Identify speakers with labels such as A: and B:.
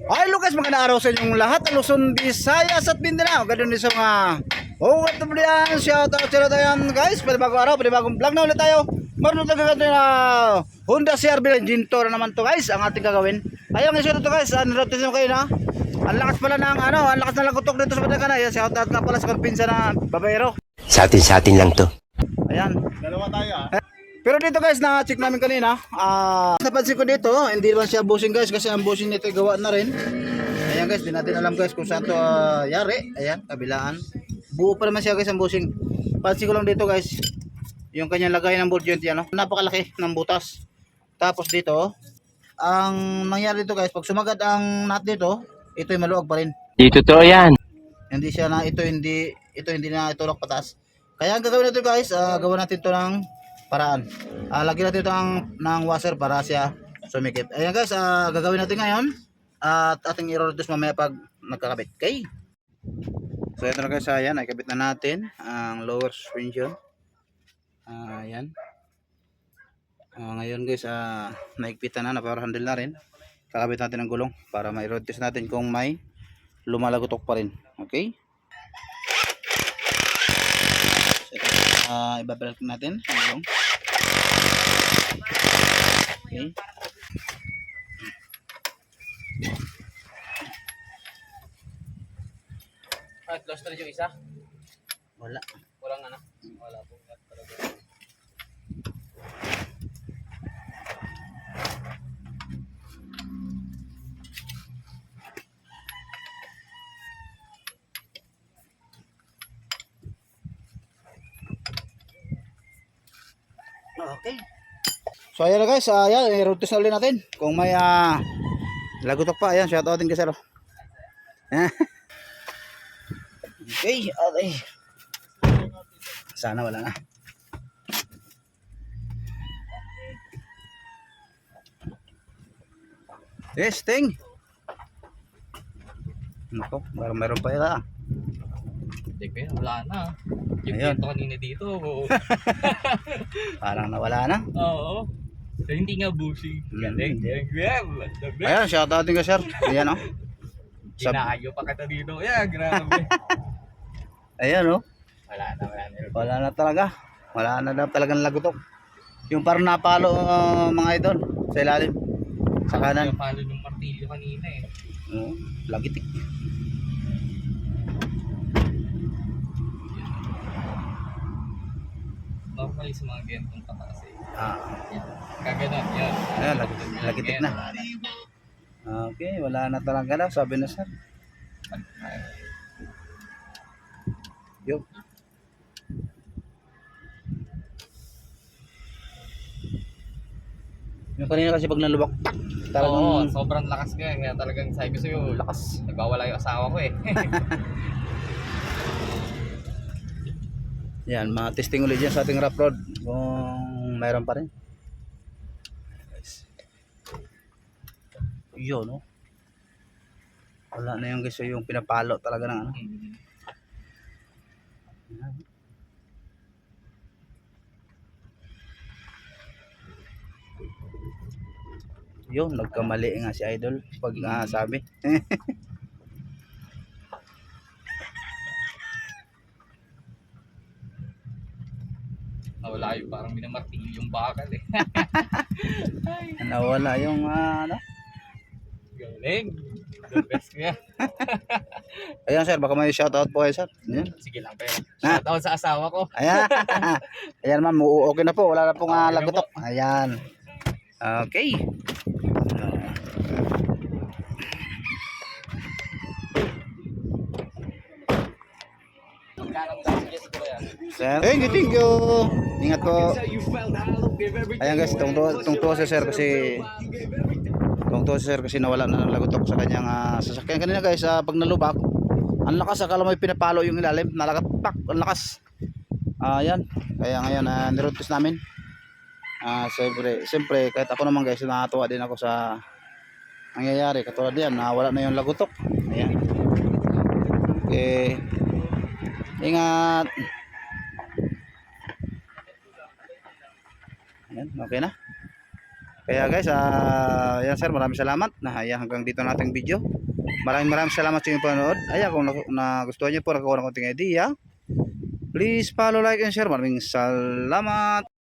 A: Ay Lucas, magandang araw sa inyong lahat ng Luzon, Visayas at Mindanao. Ganun din sa mga OFWian. Shout out sa tayo guys. Panibagong araw, panibagong vlog na ulit tayo. Marunod na gagawin na Honda CR-V engine tour na naman to guys. Ang ating gagawin. Ayun, isunod to guys. Nirotis mo kayo na. Ang lakas pala ng ang lakas ng lagutok dito sa Batangan. Ayan, shout out nga pala sa Karpinsa na babayero.
B: Sa atin lang to.
A: Ayan. Dalawa tayo Pero dito guys, na-check namin kanina. Napansin ko dito, hindi naman siya bushing guys kasi ang bushing nito gawa na rin. Ayan guys, di natin alam guys kung saan to yari. Ayan, kabilaan. Buo pa naman siya guys ang bushing. Pansin ko lang dito guys, yung kanyang lagay ng bolt joint yan. Napakalaki ng butas. Tapos dito, ang nangyari dito guys, pag sumagad ang nut dito, ito ay maluwag pa rin.
B: Di totoo yan.
A: Hindi siya na, ito hindi na itulak pataas. Kaya ang gagawin natin guys, gawin natin to ng paraan. Lagyan natin ito ng washer para siya sumikip. Ayan guys, gagawin natin ngayon at ating i-rotos mamaya pag nagkakabit. Okay? So ito na guys, ayan, ikabit na natin ang lower suspension. Ayan. Ngayon guys, naikpitan na, power handle na rin. Kakabit natin ang gulong para ma-rotos natin kung may lumalagotok pa rin. Okay? Ibabalik natin ang gulong. Okay.
C: Close na rin yung isa?
A: Wala.
C: Walang ano? Wala po.
A: Okay. So ayan na guys, ayan, i-rotos na ulit natin. Kung may lagutok pa, ayan, shout out din kasi okay, okay. Sana wala na. Testing. Nako, meron pa yun
C: Teka, wala na. Yung
A: Ayun.
C: kwento kanina dito.
A: Parang nawala na.
C: Oo. So, hindi nga bushing. Galing.
A: Ayan, shout out din ka sir. Ayan oh.
C: Ginaayo pa kita dito. Yeah, grabe.
A: Ayan oh.
C: Wala na.
A: Wala na talaga. Wala na daw talagang lagutok. Yung parang napalo mga idol sa ilalim. Sa kanan.
C: Yung palo ng martilyo kanina eh.
A: Lagitik.
C: Normally sa mga gentong pataas eh. Yan. Kaganon, yan.
A: Ayan, lagitik na. Okay, wala na talaga daw. Sabi na sir. Yo. Yung kanina kasi pag nalubak, talagang
C: Oo, sobrang lakas nga. Kaya talagang sabi ko sa'yo, lakas. Nagwawala yung asawa ko eh.
A: yan, testing ulit dyan sa ating rough road kung mayroon pa rin. Yun no. Wala na yung guys, yung pinapalo talaga ng ano. Yun, nagkamali nga si idol pag sabi.
C: Nawala yung parang minamartilyo yung bakal eh.
A: Nawala yung ano.
C: Galing. The best nga.
A: Ayan sir, baka may shoutout po kayo sir. Ayan.
C: Sige lang pero. Shoutout sa asawa ko.
A: Ayan. Ayan ma'am, okay na po. Wala na pong lagutok. Ayan. Okay. Sir, thank you. Ingat po. Ayan guys, tungtuwa si sir kasi nawala na ng lagutok sa kanyang sasakyan kanina guys. Pag nalubak, ang lakas, akala mo pinapalo yung ilalim, nalakapak, ang lakas. Ayan, kaya ngayon nirotos namin. Siyempre kahit ako naman guys, natuwa din ako sa nangyayari. Katulad yan, nawala na yung lagutok. Ayan. Okay. Ingat. Ayan, okay na. Kaya guys, yan sir, maraming salamat. Ayan, hanggang dito nating video. Maraming salamat sa inyong panonood. Ayan, kung nagustuhan niyo po, nakakuha ng konting idea, please follow, like, and share. Maraming salamat.